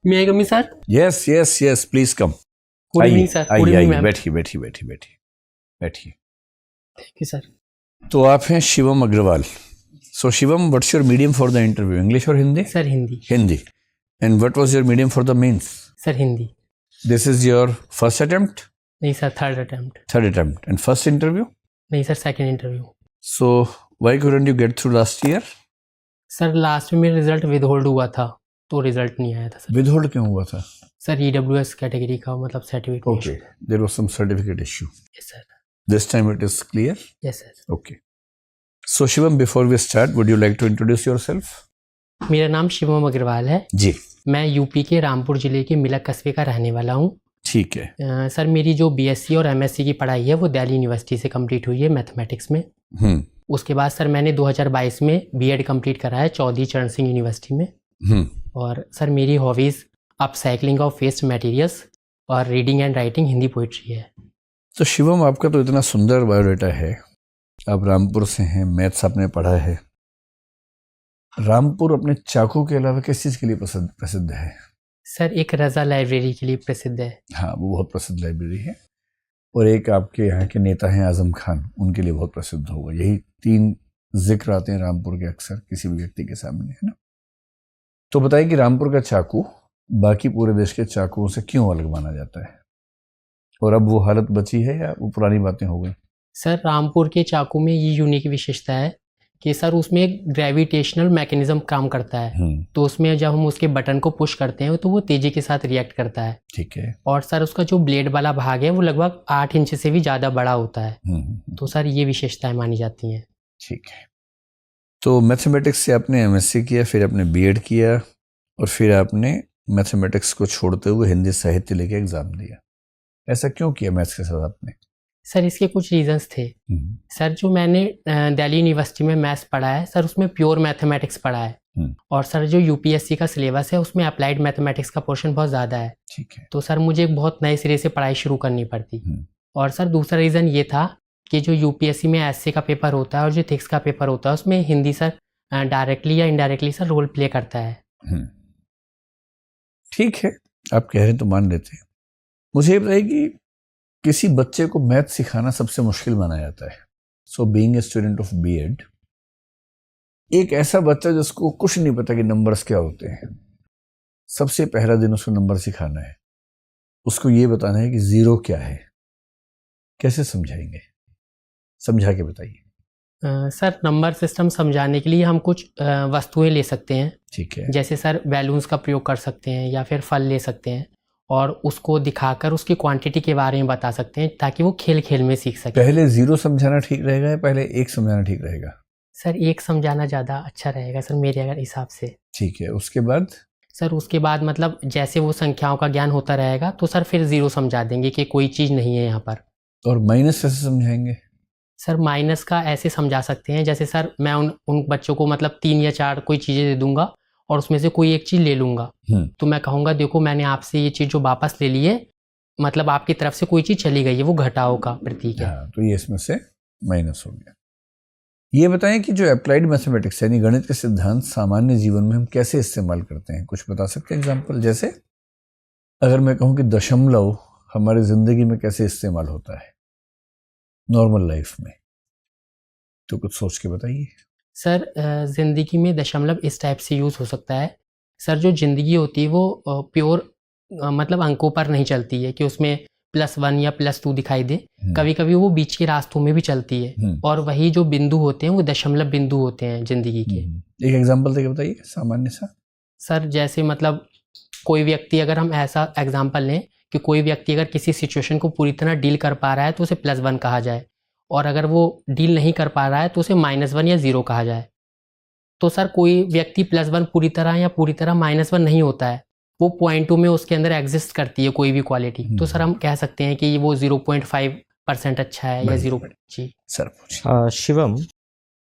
May I come in sir? Yes yes yes, please come. Good evening sir. Good evening ma'am. बैठिए बैठिए बैठिए बैठिए बैठिए। Thank you sir. तो आप हैं Shivam Agrawal. So Shivam, what's your medium for the interview, English और Hindi? Sir Hindi. Hindi. And what was your medium for the mains? Sir Hindi. This is your first attempt? नहीं sir, third attempt. Third attempt. And first interview? नहीं sir, second interview. So why couldn't you get through last year? Sir last में मेरा result withhold हुआ था, तो result नहीं आया था सर। विदहोल्ड क्यों हुआ था? सर ईडब्ल्यूएस कैटेगरी का मतलब certificate. Okay, there was some certificate issue. Yes sir. This time it is clear? Yes sir. Okay. So Shivam, before we start, would you like to introduce yourself? मेरा नाम शिवम अग्रवाल है जी। मैं UP के रामपुर जिले के मिलक कस्बे का रहने वाला हूँ। ठीक है। सर मेरी जो बीएससी और एमएससी की पढ़ाई है वो दिल्ली यूनिवर्सिटी से कंप्लीट हुई है मैथमेटिक्स में। उसके बाद सर मैंने 2022 में बीएड कंप्लीट करा है चौधरी चरण सिंह यूनिवर्सिटी में। और सर मेरी hobbies upcycling of waste materials और reading and writing Hindi poetry है। तो शिवम, आपका तो इतना सुंदर बायोडाटा है, आप रामपुर से हैं, मैथ्स आपने पढ़ा है। रामपुर अपने चाकू के अलावा किस चीज़ के लिए प्रसिद्ध है? सर एक रजा लाइब्रेरी के लिए प्रसिद्ध है। हाँ, वो बहुत प्रसिद्ध लाइब्रेरी है। और एक आपके यहाँ के नेता हैं आजम खान, उनके लिए बहुत प्रसिद्ध होगा। यही 3 जिक्र आते हैं रामपुर के अक्सर किसी भी व्यक्ति के सामने, है ना? तो बताइए कि रामपुर का चाकू बाकी पूरे देश के चाकुओं से क्यों अलग माना जाता है, और अब वो हालत बची है या वो पुरानी बातें हो गई? सर रामपुर के चाकू में ये यूनिक विशेषता है कि सर उसमें एक ग्रेविटेशनल मैकेनिज्म काम करता है। तो उसमें जब हम उसके बटन को पुश करते हैं तो वो तेजी के साथ रिएक्ट करता है। ठीक है। और सर उसका जो ब्लेड वाला भाग है वो लगभग 8 इंच से भी ज़्यादा बड़ा होता है। तो सर ये विशेषताएं मानी जाती हैं। ठीक है। तो मैथमेटिक्स से आपने एमएससी किया, फिर आपने बीएड किया, और फिर आपने मैथमेटिक्स को छोड़ते हुए हिंदी साहित्य लेके एग्जाम दिया। ऐसा क्यों किया मैथ्स के साथ आपने? सर इसके कुछ रीजंस थे। सर जो मैंने दिल्ली यूनिवर्सिटी में मैथ्स पढ़ा है सर, उसमें प्योर मैथमेटिक्स पढ़ा है। और सर जो यूपीएससी का सिलेबस है उसमें अप्लाइड मैथमेटिक्स का पोर्शन बहुत ज़्यादा है। ठीक है। तो सर मुझे बहुत नए सिरे से पढ़ाई शुरू करनी पड़ती। और सर दूसरा रीज़न ये था कि जो यूपीएससी में एसए का पेपर होता है और जो थिक्स का पेपर होता है उसमें हिंदी सर डायरेक्टली या इनडायरेक्टली सर रोल प्ले करता है। ठीक है, आप कह रहे हैं तो मान लेते हैं। मुझे ये बताइए कि किसी बच्चे को मैथ सिखाना सबसे मुश्किल माना जाता है। So being a student of BEd, एक ऐसा बच्चा जिसको कुछ नहीं पता कि नंबर्स क्या होते हैं, सबसे पहला दिन उसको नंबर सिखाना है, उसको ये बताना है कि 0 क्या है, कैसे समझाएंगे? समझा के बताइए। सर नंबर सिस्टम समझाने के लिए हम कुछ वस्तुएं ले सकते हैं। ठीक है। जैसे सर बैलून्स का प्रयोग कर सकते हैं या फिर फल ले सकते हैं और उसको दिखाकर उसकी क्वांटिटी के बारे में बता सकते हैं ताकि वो खेल खेल में सीख सके। पहले 0 समझाना ठीक रहेगा या पहले 1 समझाना ठीक रहेगा? सर 1 समझाना ज़्यादा अच्छा रहेगा सर मेरे अगर हिसाब से। ठीक है। उसके बाद? सर उसके बाद मतलब जैसे वो संख्याओं का ज्ञान होता रहेगा तो सर फिर 0 समझा देंगे कि कोई चीज़ नहीं है यहाँ पर। और माइनस कैसे समझाएंगे? सर माइनस का ऐसे समझा सकते हैं जैसे सर मैं उन बच्चों को मतलब 3 या 4 कोई चीज़ें दे दूंगा और उसमें से कोई एक चीज़ ले लूँगा। तो मैं कहूँगा देखो मैंने आपसे ये चीज़ जो वापस ले ली है, मतलब आपकी तरफ से कोई चीज़ चली गई है, वो घटाव का प्रतीक है। हाँ, तो ये इसमें से माइनस हो गया। ये बताएं कि जो अप्लाइड मैथमेटिक्स यानी गणित के सिद्धांत सामान्य जीवन में हम कैसे इस्तेमाल करते हैं, कुछ बता सकते हैं एग्जाम्पल? जैसे अगर मैं कहूँ कि दशमलव हमारी जिंदगी में कैसे इस्तेमाल होता है नॉर्मल लाइफ में, तो कुछ सोच के बताइए। सर ज़िंदगी में दशमलव इस टाइप से यूज़ हो सकता है। सर जो ज़िंदगी होती है वो प्योर मतलब अंकों पर नहीं चलती है कि उसमें +1 या +2 दिखाई दे। कभी कभी वो बीच के रास्तों में भी चलती है और वही जो बिंदु होते हैं वो दशमलव बिंदु होते हैं ज़िंदगी के। एक एग्जाम्पल देके बताइए सामान्य सा। सर जैसे मतलब कोई व्यक्ति, अगर हम ऐसा एग्जाम्पल लें कि कोई व्यक्ति अगर किसी सिचुएशन को पूरी तरह डील कर पा रहा है तो उसे +1 कहा जाए, और अगर वो डील नहीं कर पा रहा है तो उसे -1 या 0 कहा जाए। तो सर कोई व्यक्ति +1 पूरी तरह या पूरी तरह -1 नहीं होता है, वो पॉइंटों में उसके अंदर एग्जिस्ट करती है कोई भी क्वालिटी। तो सर हम कह सकते हैं कि वो 0.5% अच्छा है या 0। जी सर शिवम,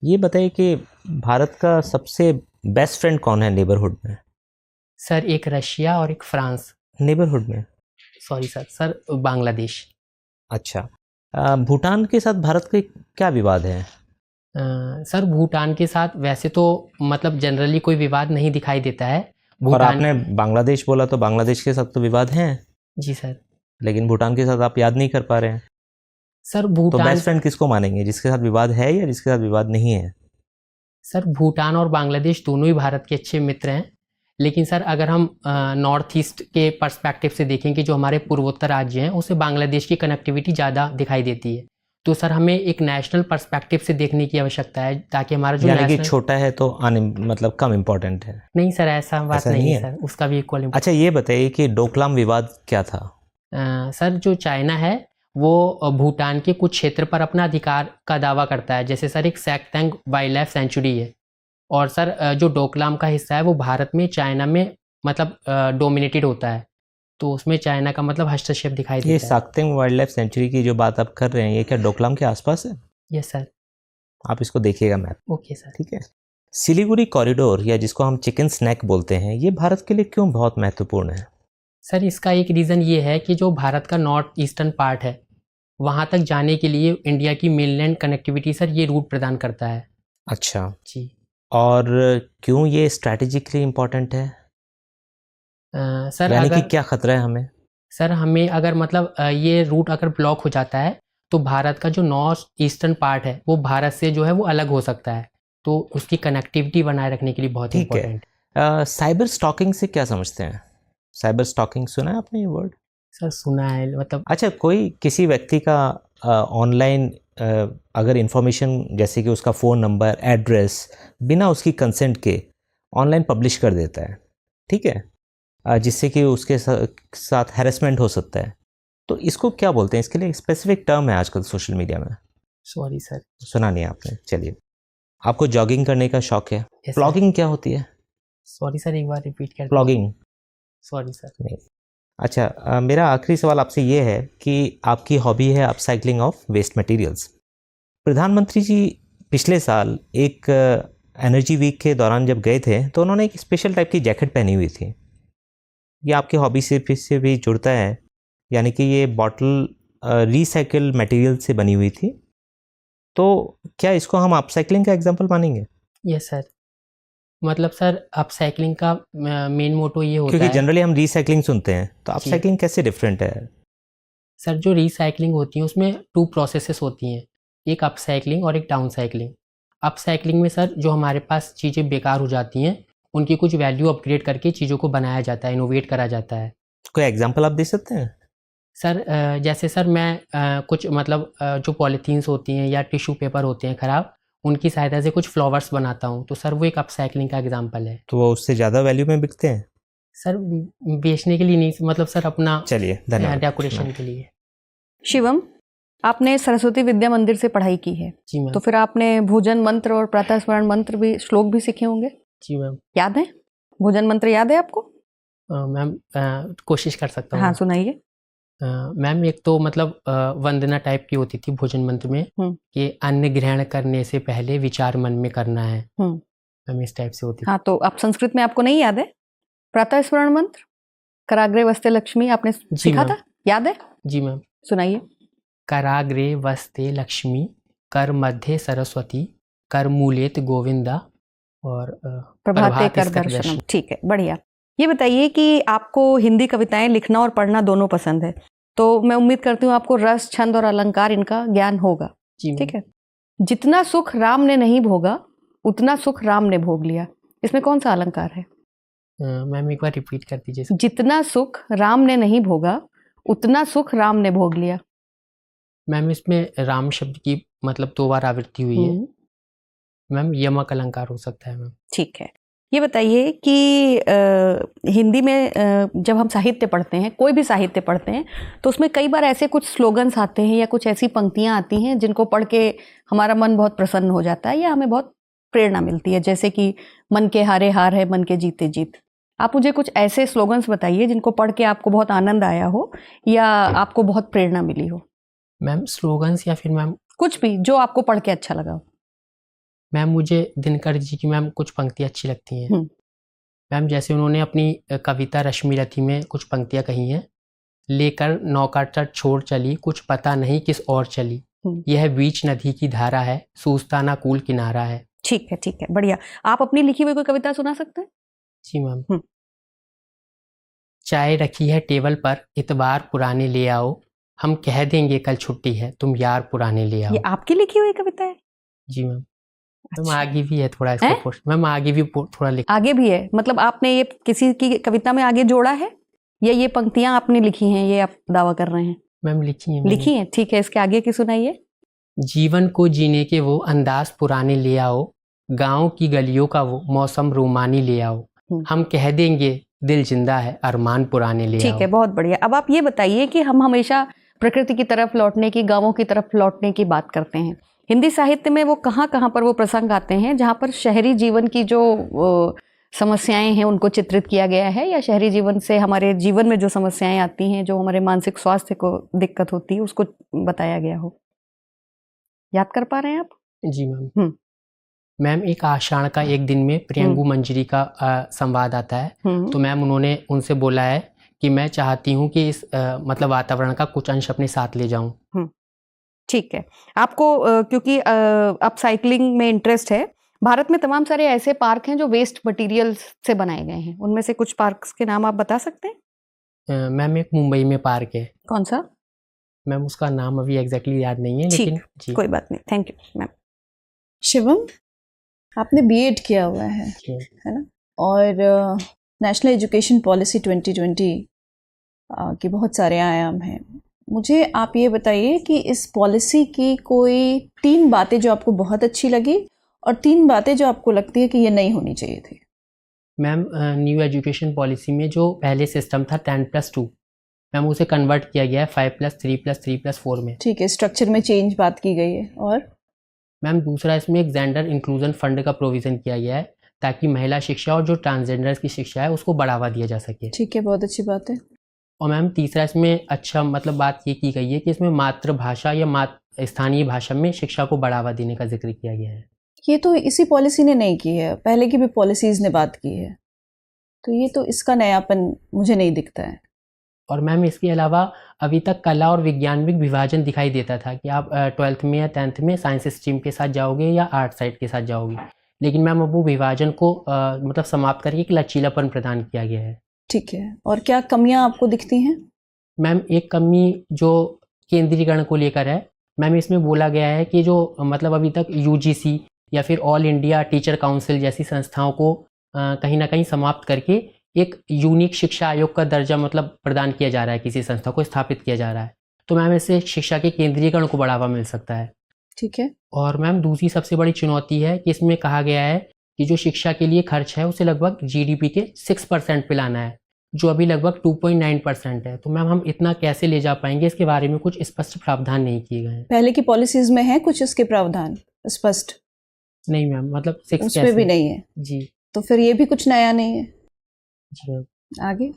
ये बताइए कि भारत का सबसे बेस्ट फ्रेंड कौन है नेबरहुड में? सर एक रशिया और एक फ्रांस। नेबरहुड में? Sorry sir Bangladesh. अच्छा, भूटान के साथ भारत के क्या विवाद है? सर भूटान के साथ वैसे तो मतलब जनरली कोई विवाद नहीं दिखाई देता है, और भूटान आपने बांग्लादेश बोला, तो बांग्लादेश के साथ तो विवाद हैं, जी सर। लेकिन भूटान के साथ आप याद नहीं कर पा रहे हैं। सर तो भूटान बेस्ट फ्रेंड किसको मानेंगे, जिसके साथ विवाद है या जिसके साथ विवाद नहीं है? सर भूटान और बांग्लादेश दोनों ही भारत के अच्छे मित्र हैं, लेकिन सर अगर हम नॉर्थ ईस्ट के पर्सपेक्टिव से देखें कि जो हमारे पूर्वोत्तर राज्य हैं उससे बांग्लादेश की कनेक्टिविटी ज़्यादा दिखाई देती है, तो सर हमें एक नेशनल पर्सपेक्टिव से देखने की आवश्यकता है ताकि हमारा जो यानी कि नेशनल छोटा है तो मतलब कम इम्पोर्टेंट है? नहीं सर, ऐसा बात ऐसा नहीं नहीं है है? सर, उसका भी इक्वल अच्छा ये बताइए कि डोकलाम विवाद क्या था? सर जो चाइना है वो भूटान के कुछ क्षेत्र पर अपना अधिकार का दावा करता है, जैसे सर एक सैकतंग वाइल्ड लाइफ सेंचुरी है, और सर जो डोकलाम का हिस्सा है वो भारत में चाइना में मतलब डोमिनेटेड होता है, तो उसमें चाइना का मतलब हस्तक्षेप दिखाई ये देता है। साक्तेंग वाइल्ड लाइफ सेंचुरी की जो बात आप कर रहे हैं, ये क्या डोकलाम के आसपास है? Yes sir. आप इसको देखिएगा मैप, ओके सर। ठीक है। सिलीगुड़ी कॉरिडोर, या जिसको हम चिकन स्नैक बोलते हैं, ये भारत के लिए क्यों बहुत महत्वपूर्ण है? सर इसका एक रीज़न ये है कि जो भारत का नॉर्थ ईस्टर्न पार्ट है वहाँ तक जाने के लिए इंडिया की मेनलैंड कनेक्टिविटी सर ये रूट प्रदान करता है। अच्छा, जी। और क्यों ये स्ट्रैटेजिकली इम्पोर्टेंट है? सर यानी कि अगर क्या खतरा है हमें? सर हमें अगर मतलब ये रूट अगर ब्लॉक हो जाता है तो भारत का जो नॉर्थ ईस्टर्न पार्ट है वो भारत से जो है वो अलग हो सकता है, तो उसकी कनेक्टिविटी बनाए रखने के लिए बहुत ठीक है। इंपॉर्टेंट। साइबर स्टॉकिंग से क्या समझते हैं? साइबर स्टॉकिंग सुना है आपने ये वर्ड? सर सुना है, मतलब अच्छा, कोई किसी व्यक्ति का ऑनलाइन अगर इंफॉर्मेशन, जैसे कि उसका फ़ोन नंबर, एड्रेस, बिना उसकी कंसेंट के ऑनलाइन पब्लिश कर देता है, ठीक है, जिससे कि उसके साथ हैरेसमेंट हो सकता है, तो इसको क्या बोलते हैं? इसके लिए स्पेसिफिक टर्म है आजकल सोशल मीडिया में। Sorry sir. सुना नहीं आपने? चलिए, आपको जॉगिंग करने का शौक है, यस प्लॉगिंग क्या होती है? सॉरी सर, एक बार रिपीट कर प्लॉगिंग? Sorry sir. नहीं। अच्छा, मेरा आखिरी सवाल आपसे ये है कि आपकी हॉबी है अपसाइक्लिंग ऑफ वेस्ट मटेरियल्स। प्रधानमंत्री जी पिछले साल एक एनर्जी वीक के दौरान जब गए थे तो उन्होंने एक स्पेशल टाइप की जैकेट पहनी हुई थी। ये आपकी हॉबी से भी जुड़ता है, यानी कि ये बॉटल रिसाइकिल मटेरियल से बनी हुई थी, तो क्या इसको हम अपसाइक्लिंग का एग्जाम्पल मानेंगे? यस सर, मतलब सर अपसाइक्लिंग का मेन मोटो ये होता क्योंकि है जनरली हम रिसाइक्लिंग सुनते हैं, तो अपसाइक्लिंग कैसे डिफरेंट है? सर जो रिसाइकलिंग होती है उसमें 2 प्रोसेसेस होती हैं, एक अपसाइक्लिंग और एक डाउनसाइक्लिंग। अपसाइक्लिंग में सर जो हमारे पास चीज़ें बेकार हो जाती हैं उनकी कुछ वैल्यू अपग्रेड करके चीज़ों को बनाया जाता है, इनोवेट करा जाता है। कोई एग्जाम्पल आप दे सकते हैं? सर जैसे सर मैं कुछ मतलब जो पॉलीथीन्स होती हैं या टिश्यू पेपर होते हैं ख़राब, उनकी सहायता से कुछ फ्लावर्स बनाता हूँ, तो सर वो एक अपसाइक्लिंग का एग्जांपल है। तो वो उससे ज़्यादा वैल्यू में बिकते हैं? सर बेचने के लिए नहीं, मतलब सर अपना चलिए, धन्यवाद। डेकोरेशन के लिए। शिवम, आपने सरस्वती विद्या मंदिर से पढ़ाई की है, जी मैम। तो फिर आपने भोजन मंत्र और प्रातः स्मरण मंत्र भी, श्लोक भी सीखे होंगे, जी मैम। याद है? भोजन मंत्र याद है आपको? मैम कोशिश कर सकता हूँ। हाँ, सुनाइए। मैम एक तो मतलब वंदना टाइप की होती थी भोजन मंत्र में कि अन्न ग्रहण करने से पहले विचार मन में करना है। मैम इस टाइप से होती थी। हाँ, तो आप संस्कृत में आपको नहीं याद है प्रातः स्मरण मंत्र? कराग्रे वस्ते लक्ष्मी आपने सीखा मैम। था, याद है? जी मैम। सुनाइए। कराग्रे वस्ते लक्ष्मी, कर मध्य सरस्वती, कर मूलेत गोविंदा और प्रभाते कर दर्शनम। ठीक है, बढ़िया। ये बताइए कि आपको हिंदी कविताएं लिखना और पढ़ना दोनों पसंद है, तो मैं उम्मीद करती हूँ आपको रस, छंद और अलंकार इनका ज्ञान होगा। ठीक है। जितना सुख राम ने नहीं भोगा उतना सुख राम ने भोग लिया, इसमें कौन सा अलंकार है? मैम एक बार रिपीट कर दीजिए। जितना सुख राम ने नहीं भोगा उतना सुख राम ने भोग लिया। मैम इसमें राम शब्द की मतलब 2 बार आवृत्ति हुई है। मैम यमक अलंकार हो सकता है मैम। ठीक है। ये बताइए कि हिंदी में जब हम साहित्य पढ़ते हैं, कोई भी साहित्य पढ़ते हैं, तो उसमें कई बार ऐसे कुछ स्लोगन्स आते हैं या कुछ ऐसी पंक्तियां आती हैं जिनको पढ़ के हमारा मन बहुत प्रसन्न हो जाता है या हमें बहुत प्रेरणा मिलती है, जैसे कि मन के हारे हार है, मन के जीते जीत। आप मुझे कुछ ऐसे स्लोगन्स बताइए जिनको पढ़ के आपको बहुत आनंद आया हो या आपको बहुत प्रेरणा मिली हो। मैम स्लोगन्स या फिर मैम कुछ भी जो आपको पढ़ के अच्छा लगा हो। मैम मुझे दिनकर जी की मैम कुछ पंक्तियाँ अच्छी लगती हैं। मैम जैसे उन्होंने अपनी कविता रश्मि रथी में कुछ पंक्तियाँ कही हैं, लेकर नौका तट छोड़ चली, कुछ पता नहीं किस ओर चली, यह बीच नदी की धारा है, सूझता ना कूल किनारा है। ठीक है, ठीक है, बढ़िया। आप अपनी लिखी हुई कोई कविता सुना सकते हैं? जी मैम। चाय रखी है टेबल पर, इतबार पुराने ले आओ, हम कह देंगे कल छुट्टी है, तुम यार पुराने ले आओ। ये आपकी लिखी हुई कविता है? जी मैम। मैम अच्छा। आगे भी है थोड़ा हैं? इसको मैम आगे भी थोड़ा लिख। आगे भी है, मतलब आपने ये किसी की कविता में आगे जोड़ा है या ये पंक्तियां आपने लिखी हैं, ये आप दावा कर रहे हैं? मैम लिखी है मैंने। लिखी हैं, ठीक है। इसके आगे की सुनाइए। जीवन को जीने के वो अंदाज पुराने ले आओ, गांव की गलियों का वो मौसम रूमानी ले आओ, हम कह देंगे दिल जिंदा है, अरमान पुराने ले आओ। ठीक है, बहुत बढ़िया। अब आप ये बताइए कि हम हमेशा प्रकृति की तरफ लौटने की, गांवों की तरफ लौटने की बात करते हैं। हिंदी साहित्य में वो कहाँ कहाँ पर वो प्रसंग आते हैं जहाँ पर शहरी जीवन की जो समस्याएं हैं उनको चित्रित किया गया है, या शहरी जीवन से हमारे जीवन में जो समस्याएं आती हैं, जो हमारे मानसिक स्वास्थ्य को दिक्कत होती है, उसको बताया गया हो? याद कर पा रहे हैं आप? जी मैम। मैम एक आषाढ़ का एक दिन में प्रियंगु मंजरी का संवाद आता है, तो मैम उन्होंने उनसे बोला है कि मैं चाहती हूँ कि इस मतलब वातावरण का कुछ अंश अपने साथ ले जाऊं। ठीक है। आपको क्योंकि अब साइकिलिंग में इंटरेस्ट है, भारत में तमाम सारे ऐसे पार्क हैं जो वेस्ट मटेरियल से बनाए गए हैं, उनमें से कुछ पार्क्स के नाम आप बता सकते हैं? मैम एक मुंबई में पार्क है। कौन सा? मैम उसका नाम अभी एग्जैक्टली याद नहीं है, लेकिन जी कोई बात नहीं, थैंक यू मैम। शिवम, आपने बीएड किया हुआ है ना? और नेशनल एजुकेशन पॉलिसी 2020 के बहुत सारे आयाम हैं। मुझे आप ये बताइए कि इस पॉलिसी की कोई 3 बातें जो आपको बहुत अच्छी लगी और 3 बातें जो आपको लगती है कि ये नहीं होनी चाहिए थी। मैम न्यू एजुकेशन पॉलिसी में जो पहले सिस्टम था 10+2, मैम उसे कन्वर्ट किया गया है 5+3+3+4 में। ठीक है, स्ट्रक्चर में चेंज बात की गई है। और मैम दूसरा इसमें एक जेंडर इंक्लूजन फंड का प्रोविज़न किया गया है ताकि महिला शिक्षा और जो ट्रांसजेंडर्स की शिक्षा है उसको बढ़ावा दिया जा सके। ठीक है, बहुत अच्छी बात है। और मैम तीसरा इसमें अच्छा मतलब बात ये की गई है कि इसमें मातृभाषा या स्थानीय भाषा में शिक्षा को बढ़ावा देने का जिक्र किया गया है। ये तो इसी पॉलिसी ने नहीं की है, पहले की भी पॉलिसीज़ ने बात की है, तो ये तो इसका नयापन मुझे नहीं दिखता है। और मैम इसके अलावा अभी तक कला और विज्ञान में विभाजन दिखाई देता था कि आप 12th में या 10th में साइंस स्ट्रीम के साथ जाओगे या आर्ट साइड के साथ जाओगे, लेकिन मैम अब वो विभाजन को मतलब समाप्त करके एक लचीलापन प्रदान किया गया है। ठीक है, और क्या कमियां आपको दिखती हैं? मैम एक कमी जो केंद्रीकरण को लेकर है, मैम इसमें बोला गया है कि जो मतलब अभी तक यूजीसी या फिर ऑल इंडिया टीचर काउंसिल जैसी संस्थाओं को कहीं ना कहीं समाप्त करके एक यूनिक शिक्षा आयोग का दर्जा मतलब प्रदान किया जा रहा है, किसी संस्था को स्थापित किया जा रहा है, तो मैम इससे शिक्षा के केंद्रीकरण को बढ़ावा मिल सकता है। ठीक है। और मैम दूसरी सबसे बड़ी चुनौती है कि इसमें कहा गया है कि जो शिक्षा के लिए खर्च है उसे लगभग जीडीपी के 6% पे लाना है, जो अभी लगभग 2.9% है। तो मैम हम इतना कैसे ले जा पाएंगे, इसके बारे में कुछ स्पष्ट प्रावधान नहीं किए गए हैं। पहले की पॉलिसीज में है कुछ इसके प्रावधान स्पष्ट? नहीं मैम, मतलब 6 उसमें भी नहीं है जी। तो फिर ये भी कुछ नया नहीं है जी मैम। आगे।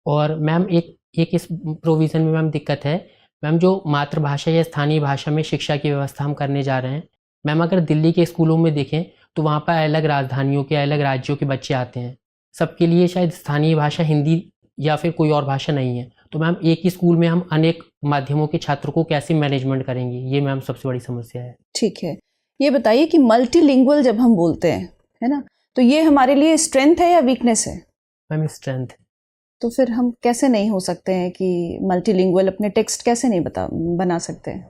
और मैम एक इस प्रोविज़न में मैम दिक्कत है मैम, जो मातृभाषा या स्थानीय भाषा में शिक्षा की व्यवस्था हम करने जा रहे हैं, मैम अगर दिल्ली के स्कूलों में देखें तो वहाँ पर अलग राजधानियों के अलग राज्यों के बच्चे आते हैं, सबके लिए शायद स्थानीय भाषा हिंदी या फिर कोई और भाषा नहीं है, तो मैम एक ही स्कूल में हम अनेक माध्यमों के छात्रों को कैसे मैनेजमेंट करेंगे, ये मैम सबसे बड़ी समस्या है। ठीक है, ये बताइए कि मल्टीलिंगुअल जब हम बोलते हैं, है ना, तो ये हमारे लिए स्ट्रेंथ है या वीकनेस है? Ma'am strength. तो फिर हम कैसे नहीं हो सकते हैं कि मल्टीलिंगुअल अपने टेक्स्ट कैसे नहीं बना सकते हैं?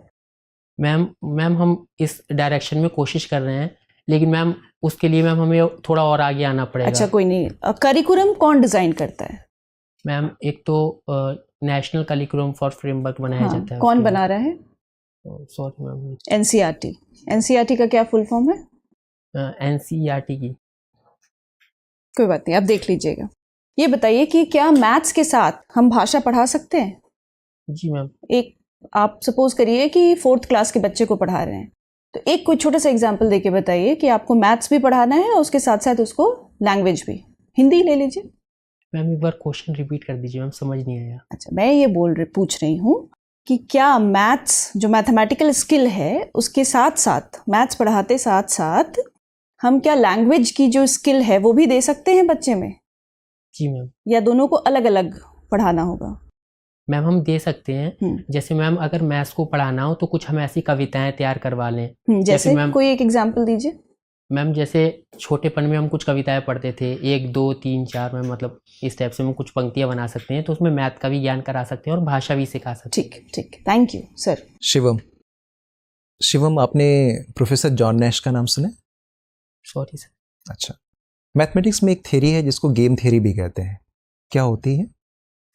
मैम हम इस डायरेक्शन में कोशिश कर रहे हैं, लेकिन मैम उसके लिए मैम हमें थोड़ा और आगे आना पड़ेगा। अच्छा, कोई नहीं। करिकुलम कौन डिज़ाइन करता है? मैम एक तो नेशनल करिकुलम फॉर फ्रेमवर्क बनाया जाता है। कौन बना रहा है? Sorry ma'am. एनसीईआरटी। एनसीईआरटी का क्या फुल फॉर्म है? एनसीईआरटी की। कोई बात नहीं, आप देख लीजिएगा। ये बताइए कि क्या मैथ्स के साथ हम भाषा पढ़ा सकते हैं? जी मैम। एक आप सपोज करिए कि 4th क्लास के बच्चे को पढ़ा रहे हैं, तो एक कोई छोटा सा एग्जांपल देके बताइए कि आपको मैथ्स भी पढ़ाना है और उसके साथ साथ उसको लैंग्वेज भी। हिंदी ले लीजिए। मैम एक बार क्वेश्चन रिपीट कर दीजिए मैम, समझ नहीं आया। अच्छा, मैं ये पूछ रही हूँ कि क्या मैथ्स जो मैथमेटिकल स्किल है उसके साथ साथ, मैथ्स पढ़ाते साथ साथ हम क्या लैंग्वेज की जो स्किल है वो भी दे सकते हैं बच्चे में? जी मैम। या दोनों को अलग अलग पढ़ाना होगा? मैम हम दे सकते हैं। जैसे मैम अगर मैथ्स को पढ़ाना हो तो कुछ हम ऐसी कविताएं तैयार करवा लें। जैसे मैम कोई एक एग्जांपल दीजिए। मैम जैसे छोटेपन में हम कुछ कविताएं पढ़ते थे, 1 2 3 4 में मतलब इस टाइप से हम कुछ पंक्तियां बना सकते हैं, तो उसमें मैथ का भी ज्ञान करा सकते हैं और भाषा भी सिखा सकते हैं। ठीक ठीक, थैंक यू सर। शिवम, आपने प्रोफेसर जॉन नैश का नाम सुना है? Sorry sir. अच्छा, मैथमेटिक्स में एक थ्योरी है जिसको गेम थ्योरी भी कहते हैं, क्या होती है?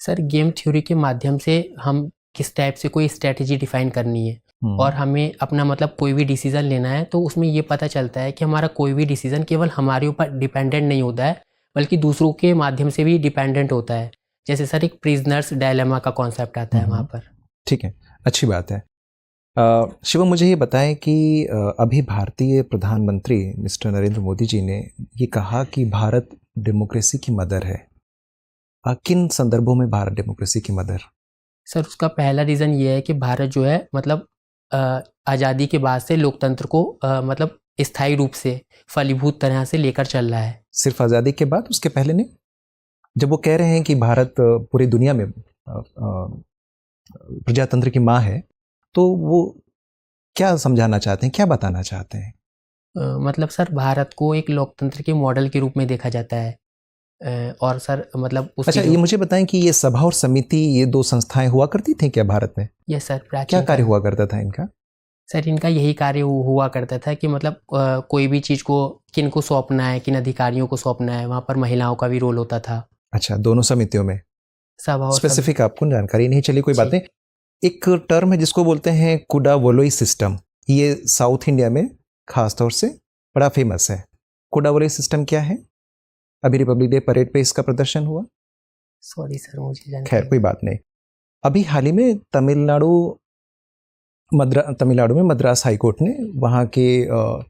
सर गेम थ्योरी के माध्यम से हम किस टाइप से कोई स्ट्रेटजी डिफाइन करनी है और हमें अपना मतलब कोई भी डिसीजन लेना है, तो उसमें ये पता चलता है कि हमारा कोई भी डिसीजन केवल हमारे ऊपर डिपेंडेंट नहीं होता है, बल्कि दूसरों के माध्यम से भी डिपेंडेंट होता है। जैसे सर एक प्रिजनर्स डायलेमा का कॉन्सेप्ट आता है वहाँ पर। ठीक है, अच्छी बात है। शिवम, मुझे ये बताएं कि अभी भारतीय प्रधानमंत्री मिस्टर नरेंद्र मोदी जी ने ये कहा कि भारत डेमोक्रेसी की मदर है। किन संदर्भों में भारत डेमोक्रेसी की मदर? सर उसका पहला रीज़न ये है कि भारत जो है मतलब आज़ादी के बाद से लोकतंत्र को मतलब स्थायी रूप से फलीभूत तरह से लेकर चल रहा है। सिर्फ आज़ादी के बाद, उसके पहले नहीं? जब वो कह रहे हैं कि भारत पूरी दुनिया में प्रजातंत्र की माँ है, तो वो क्या समझाना चाहते हैं, क्या बताना चाहते हैं? मतलब सर भारत को एक लोकतंत्र के मॉडल के रूप में देखा जाता है और सर मतलब अच्छा, ये मुझे बताएं कि ये सभा और समिति, ये दो संस्थाएं हुआ करती थी क्या भारत में? यस सर, क्या प्राचीन कार्य हुआ करता था इनका? सर इनका यही कार्य हुआ करता था कि मतलब कोई भी चीज़ को किन को सौंपना है, किन अधिकारियों को सौंपना है, वहाँ पर महिलाओं का भी रोल होता था। अच्छा, दोनों समितियों में? सभा और स्पेसिफिक आपको जानकारी नहीं चली, कोई बात नहीं। एक टर्म है जिसको बोलते हैं कुडावोलोई सिस्टम, ये साउथ इंडिया में खास तौर से बड़ा फेमस है। कुडावोलोई सिस्टम क्या है? अभी रिपब्लिक डे परेड पे इसका प्रदर्शन हुआ। सॉरी सर मुझे जानकारी खैर कोई बात नहीं। अभी हाल ही में तमिलनाडु में मद्रास हाईकोर्ट ने वहाँ के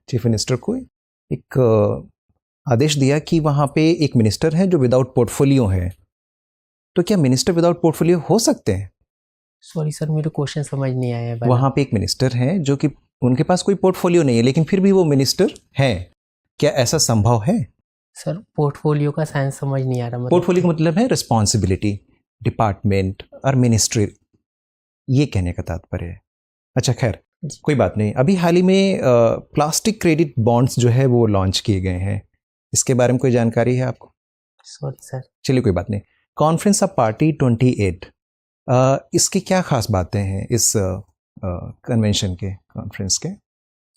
चीफ मिनिस्टर को एक आदेश दिया कि वहाँ पे एक मिनिस्टर है जो विदाउट पोर्टफोलियो है। तो क्या मिनिस्टर विदाउट पोर्टफोलियो हो सकते हैं? सॉरी सर मेरे क्वेश्चन समझ नहीं आया है। वहाँ पे एक मिनिस्टर है जो कि उनके पास कोई पोर्टफोलियो नहीं है, लेकिन फिर भी वो मिनिस्टर हैं। क्या ऐसा संभव है? सर पोर्टफोलियो का साइंस समझ नहीं आ रहा। मतलब पोर्टफोलियो का मतलब है रिस्पॉन्सिबिलिटी, डिपार्टमेंट और मिनिस्ट्री, ये कहने का तात्पर्य है। अच्छा खैर कोई बात नहीं। अभी हाल ही में प्लास्टिक क्रेडिट बॉन्ड्स जो है वो लॉन्च किए गए हैं, इसके बारे में कोई जानकारी है आपको? Sorry sir. चलिए कोई बात नहीं। कॉन्फ्रेंस ऑफ पार्टी 28, इसकी क्या खास बातें हैं इस कन्वेंशन के, कॉन्फ्रेंस के?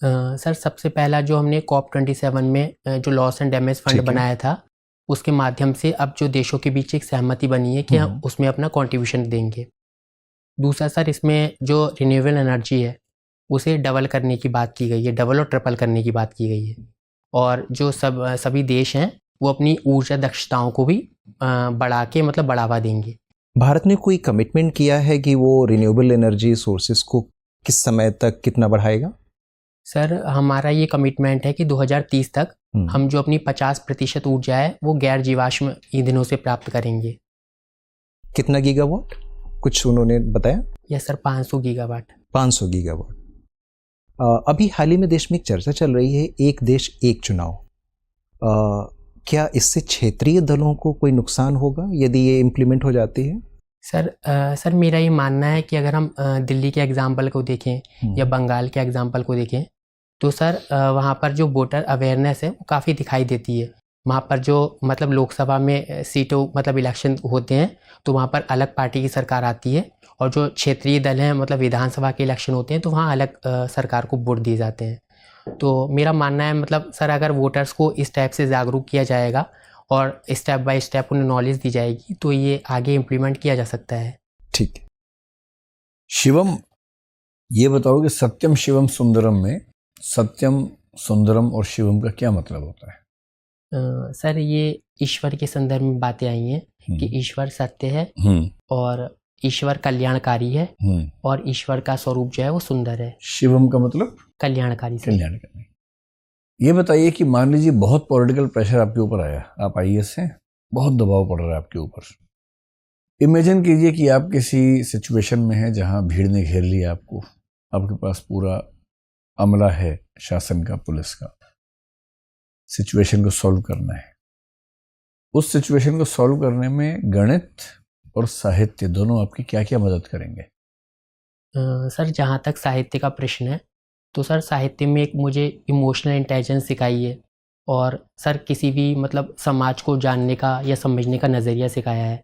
सर सबसे पहला जो हमने COP27 में जो लॉस एंड डैमेज फंड बनाया था, उसके माध्यम से अब जो देशों के बीच एक सहमति बनी है कि हम उसमें अपना कंट्रीब्यूशन देंगे। दूसरा सर इसमें जो रिन्यूएबल एनर्जी है उसे डबल करने की बात की गई है, डबल और ट्रिपल करने की बात की गई है। और जो सभी देश हैं वो अपनी ऊर्जा दक्षताओं को भी बढ़ा के मतलब बढ़ावा देंगे। भारत ने कोई कमिटमेंट किया है कि वो रिन्यूएबल एनर्जी सोर्सेस को किस समय तक कितना बढ़ाएगा? सर हमारा ये कमिटमेंट है कि 2030 तक हम जो अपनी 50% ऊर्जा है वो गैर जीवाश्म ईंधनों से प्राप्त करेंगे। कितना गीगावाट कुछ उन्होंने बताया? Yes sir 500 gigawatt. 500 गीगावाट। अभी हाल ही में देश में एक चर्चा चल रही है, एक देश एक चुनाव। क्या इससे क्षेत्रीय दलों को कोई नुकसान होगा यदि ये इम्प्लीमेंट हो जाती है? सर मेरा ये मानना है कि अगर हम दिल्ली के एग्जाम्पल को देखें या बंगाल के एग्जाम्पल को देखें तो सर वहाँ पर जो वोटर अवेयरनेस है वो काफ़ी दिखाई देती है। वहाँ पर जो मतलब लोकसभा में सीटों मतलब इलेक्शन होते हैं तो वहाँ पर अलग पार्टी की सरकार आती है, और जो क्षेत्रीय दल हैं मतलब विधानसभा के इलेक्शन होते हैं तो वहाँ अलग सरकार को वोट दिए जाते हैं। तो मेरा मानना है मतलब सर अगर वोटर्स को इस टाइप से जागरूक किया जाएगा और स्टेप बाय स्टेप उन्हें नॉलेज दी जाएगी तो ये आगे इम्प्लीमेंट किया जा सकता है। ठीक है। शिवम, ये बताओ कि सत्यम शिवम सुंदरम में सत्यम, सुंदरम और शिवम का क्या मतलब होता है? सर ये ईश्वर के संदर्भ में बातें आई हैं कि ईश्वर सत्य है और ईश्वर कल्याणकारी है और ईश्वर का स्वरूप जो है वो सुंदर है। शिवम का मतलब कल्याणकारी। कल्याणकारी। ये बताइए कि मान लीजिए बहुत पॉलिटिकल प्रेशर आपके ऊपर आया, आप IAS हैं, बहुत दबाव पड़ रहा है आपके ऊपर। इमेजिन कीजिए कि आप किसी सिचुएशन में हैं जहां भीड़ ने घेर लिया आपको, आपके पास पूरा अमला है शासन का, पुलिस का, सिचुएशन को सॉल्व करना है। उस सिचुएशन को सॉल्व करने में गणित और साहित्य दोनों आपकी क्या क्या मदद करेंगे? सर जहाँ तक साहित्य का प्रश्न है तो सर साहित्य में एक मुझे इमोशनल इंटेलिजेंस सिखाई है, और सर किसी भी मतलब समाज को जानने का या समझने का नज़रिया सिखाया है।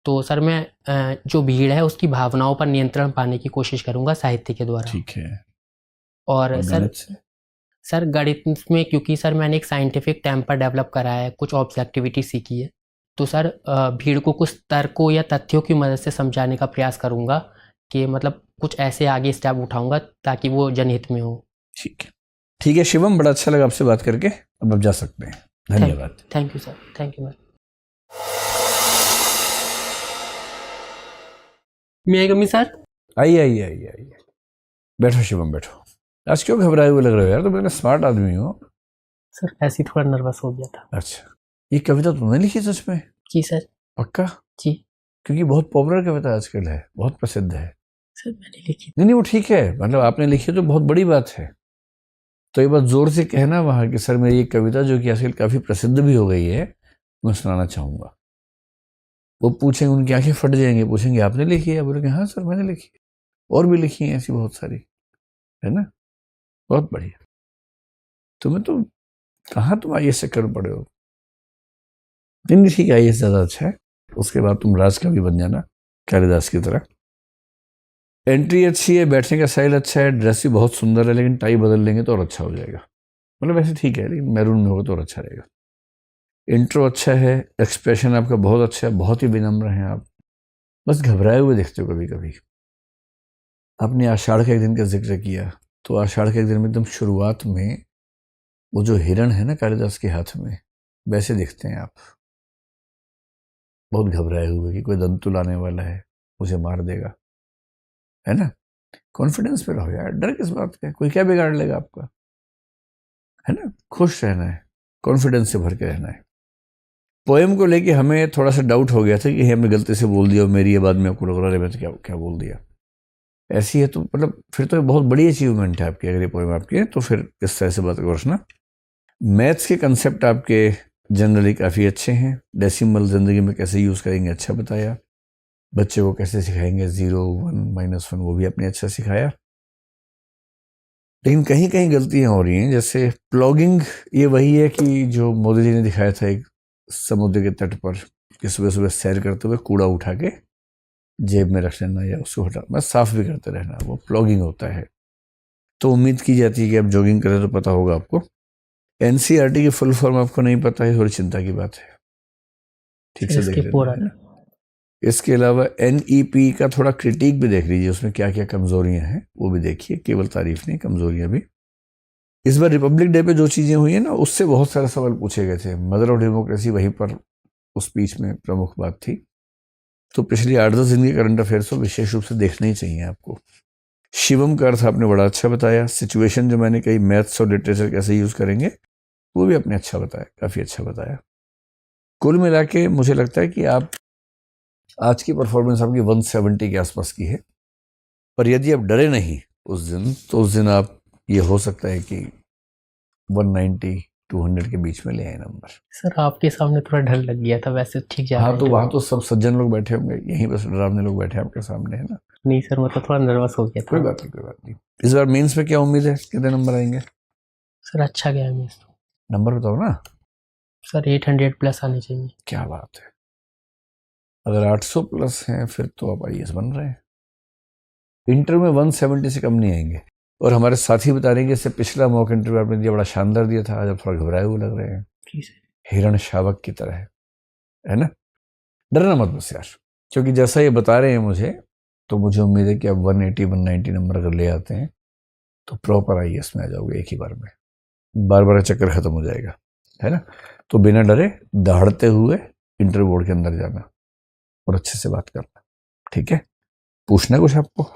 तो सर मैं जो भीड़ है उसकी भावनाओं पर नियंत्रण पाने की कोशिश करूँगा साहित्य के द्वारा। ठीक है। और और सर गणित से? सर गणित में क्योंकि सर मैंने एक साइंटिफिक टेम्पर डेवलप करा है, कुछ ऑब्जेक्टिविटी सीखी है, तो सर भीड़ को कुछ तर्कों या तथ्यों की मदद से समझाने का प्रयास करूँगा कि मतलब कुछ ऐसे आगे स्टेप उठाऊँगा ताकि वो जनहित में हो। ठीक है। ठीक है शिवम, बड़ा अच्छा लगा आपसे बात करके। अब आप जा सकते हैं। धन्यवाद। Thank you sir, thank you ma'am. मैं आई कमी सर? आइए आइए आइए आइए, बैठो शिवम बैठो। आज क्यों घबराए हुए लग रहे हो यार, तुम इतने स्मार्ट आदमी हो। सर ऐसे ही थोड़ा नर्वस हो गया था। अच्छा, ये कविता तुमने लिखी सच में? जी सर। पक्का? जी क्योंकि बहुत पॉपुलर कविता आजकल है, बहुत प्रसिद्ध है। सर मैंने लिखी। नहीं नहीं, वो ठीक है, मतलब आपने लिखी तो बहुत बड़ी बात है। तो एक बार जोर से कहना वहाँ कि सर मेरी एक कविता जो कि आजकल काफ़ी प्रसिद्ध भी हो गई है, मैं सुनाना चाहूँगा। वो पूछेंगे, उनकी आंखें फट जाएंगी, पूछेंगे आपने लिखी है? बोलेंगे हाँ सर मैंने लिखी है, और भी लिखी हैं ऐसी बहुत सारी, है ना। बहुत बढ़िया। तुम्हें तो कहाँ तुम IAS से कर पड़े हो। नहीं ठीक है, IAS ज़्यादा अच्छा है। उसके बाद तुम राज का भी बन जाना कालिदास की तरह। एंट्री अच्छी है, बैठने का स्टाइल अच्छा है, ड्रेस भी बहुत सुंदर है, लेकिन टाई बदल लेंगे तो और अच्छा हो जाएगा। मतलब वैसे ठीक है, लेकिन मैरून में होगा तो और अच्छा रहेगा। इंट्रो अच्छा है, एक्सप्रेशन आपका बहुत अच्छा है, बहुत ही विनम्र हैं आप। बस घबराए हुए दिखते हो कभी कभी। आपने आषाढ़ के एक दिन का जिक्र किया, तो आषाढ़ के एक दिन में एकदम शुरुआत में वो जो हिरण है ना कालिदास के हाथ में, वैसे दिखते हैं आप, बहुत घबराए हुए कि कोई दंतु लाने वाला है, मुझे मार देगा, है ना। कॉन्फिडेंस पे रहो यार, डर किस बात का, कोई क्या बिगाड़ लेगा आपका, है ना। खुश रहना है, कॉन्फिडेंस से भर के रहना है। पोएम को लेके हमें थोड़ा सा डाउट हो गया था कि हमने गलती से बोल दिया और मेरी ये बाद में आपको लग रहा है मैं तो क्या क्या बोल दिया। ऐसी है तो मतलब फिर तो बहुत बड़ी अचीवमेंट है आपकी, अगर ये पोएम आपकी है तो फिर इस तरह से बात करो ना। मैथ्स के कंसेप्ट आपके जनरली काफ़ी अच्छे हैं। डेसिमल ज़िंदगी में कैसे यूज़ करेंगे अच्छा बताया। बच्चे को कैसे सिखाएंगे 0, 1, -1, वो भी आपने अच्छा सिखाया। लेकिन कहीं कहीं गलतियाँ हो रही हैं, जैसे प्लॉगिंग, ये वही है कि जो मोदी जी ने दिखाया था एक समुद्र के तट पर कि सुबह सुबह सैर करते हुए कूड़ा उठा के जेब में रख लेना या उसको हटा, बस साफ भी करते रहना, वो प्लॉगिंग होता है। तो उम्मीद की जाती है कि आप जॉगिंग करें तो पता होगा आपको। NCERT की फुल फॉर्म आपको नहीं पता है, थोड़ी चिंता की बात है, ठीक से देख लेना है ना। इसके अलावा NEP का थोड़ा क्रिटिक भी देख लीजिए, उसमें क्या क्या कमजोरियां हैं वो भी देखिए, केवल तारीफ नहीं, कमजोरियां भी। इस बार रिपब्लिक डे पे जो चीज़ें हुई हैं ना, उससे बहुत सारे सवाल पूछे गए थे। मदर ऑफ डेमोक्रेसी वहीं पर उस स्पीच में प्रमुख बात थी। तो पिछली 8-10 दिन के करंट अफेयर्स को विशेष रूप से देखने ही चाहिए आपको। शिवम का अर्थ आपने बड़ा अच्छा बताया। सिचुएशन जो मैंने कही, मैथ्स और लिटरेचर कैसे यूज़ करेंगे, वो भी आपने अच्छा बताया, काफ़ी अच्छा बताया। कुल मिला के मुझे लगता है कि आप आज की परफॉर्मेंस आपकी 170 के आसपास की है। पर यदि आप डरे नहीं उस दिन, तो उस दिन आप ये हो सकता है कि 190-200 के बीच में ले आए नंबर। सर आपके सामने थोड़ा डर लग गया था, वैसे ठीक जा रहा है। हाँ, तो वहाँ तो सब सज्जन लोग बैठे होंगे, यहीं बस डरावने लोग बैठे हैं आपके सामने, है ना। नहीं सर, मतलब थोड़ा नर्वस हो गया था। कोई बात नहीं, कोई बात नहीं। इस बार मेंस में क्या उम्मीद है, कितने नंबर आएंगे? सर अच्छा गया मैं, नंबर बताओ ना। सर 800 प्लस आने चाहिए। क्या बात है, अगर 800 प्लस हैं फिर तो आप IAS बन रहे हैं। इंटर में 170 से कम नहीं आएंगे। और हमारे साथी बता रहे हैं कि इससे पिछला मॉक इंटरव्यू आपने दिया बड़ा शानदार दिया था, आज आप थोड़ा घबराए हुए लग रहे हैं, हिरण शावक की तरह, है ना। डरना मत बस यार, क्योंकि जैसा ये बता रहे हैं मुझे, तो मुझे उम्मीद है कि आप 180-190 नंबर अगर ले आते हैं तो प्रॉपर IAS में आ जाओगे एक ही बार में, बार बार चक्कर खत्म हो जाएगा, है ना। तो बिना डरे दहाड़ते हुए इंटर बोर्ड के अंदर जाना और अच्छे से बात करना, ठीक है। पूछना कुछ आपको?